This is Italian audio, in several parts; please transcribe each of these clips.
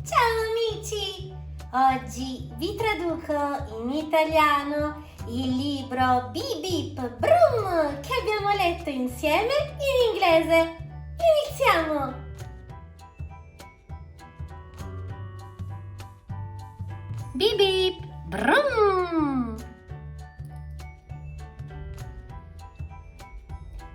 Ciao amici! Oggi vi traduco in italiano il libro Bip Bip Brum che abbiamo letto insieme in inglese. Iniziamo! Bip Bip Brum!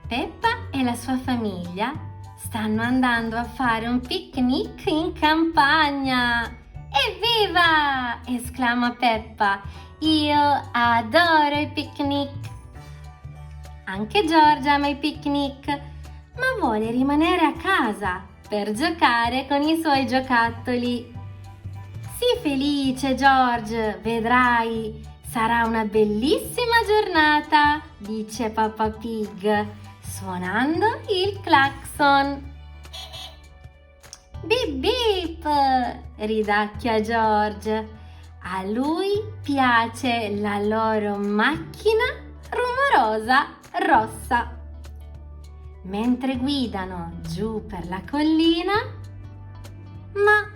Peppa e la sua famiglia stanno andando a fare un picnic in campagna. Evviva! Esclama Peppa. Io adoro i picnic. Anche George ama i picnic, ma vuole rimanere a casa per giocare con i suoi giocattoli. Sii felice, George, vedrai, sarà una bellissima giornata, dice Peppa Pig, suonando il clacson. Bip bip, ridacchia George. A lui piace la loro macchina rumorosa rossa. Mentre guidano giù per la collina, ma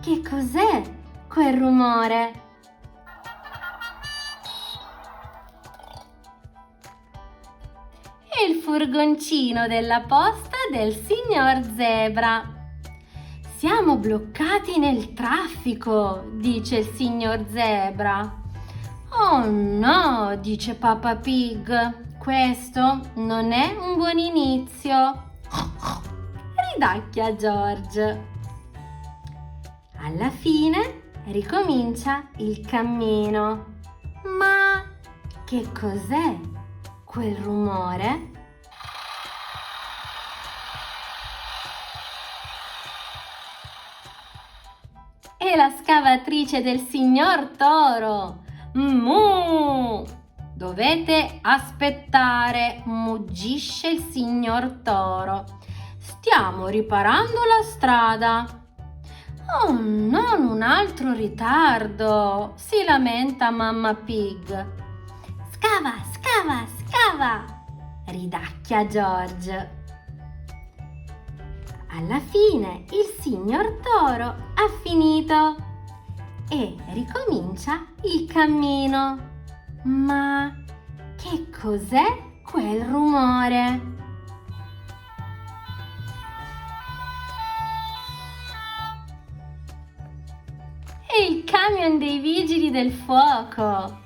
che cos'è quel rumore? È il furgoncino della posta del signor Zebra. Siamo bloccati nel traffico, dice il signor Zebra. Oh no, dice Peppa Pig, questo non è un buon inizio. Ridacchia George. Alla fine ricomincia il cammino. Ma che cos'è quel rumore? È la scavatrice del signor Toro. Mu! Dovete aspettare, muggisce il signor Toro. Stiamo riparando la strada. Oh, non un altro ritardo, si lamenta mamma Pig. Scava, scava, scava, ridacchia George. Alla fine il signor Toro ha finito e ricomincia il cammino. Ma che cos'è quel rumore? È il camion dei vigili del fuoco.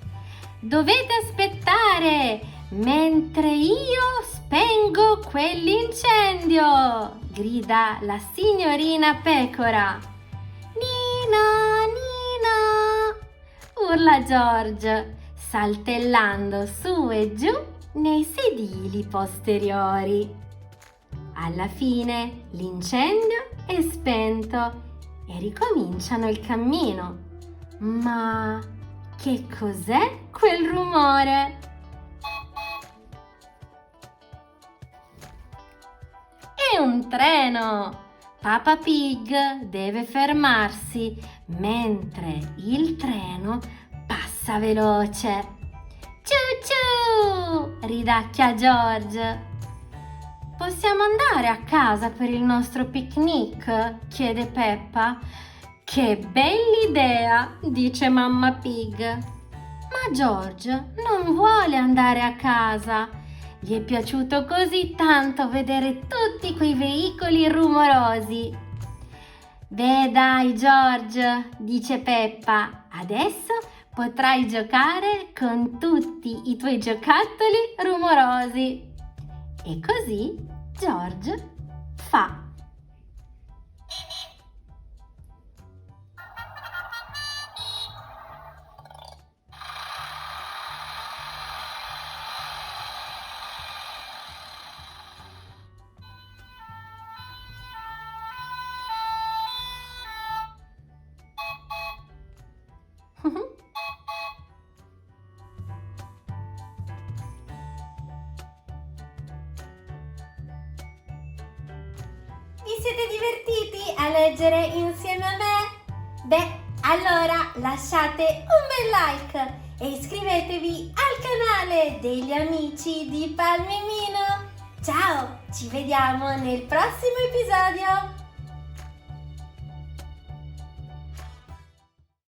Dovete aspettare mentre io spengo quell'incendio, grida la signorina Pecora. Nina, Nina, urla George, saltellando su e giù nei sedili posteriori. Alla fine l'incendio è spento e ricominciano il cammino. Ma che cos'è quel rumore? È un treno! Peppa Pig deve fermarsi mentre il treno passa veloce. Ciu ciu! Ridacchia George. Possiamo andare a casa per il nostro picnic? Chiede Peppa. Che bell'idea, dice mamma Pig. Ma George non vuole andare a casa. Gli è piaciuto così tanto vedere tutti quei veicoli rumorosi. Beh dai George, dice Peppa, adesso potrai giocare con tutti i tuoi giocattoli rumorosi. E così George fa. Vi siete divertiti a leggere insieme a me? Beh, allora lasciate un bel like e iscrivetevi al canale degli amici di Palmimino. Ciao, ci vediamo nel prossimo episodio!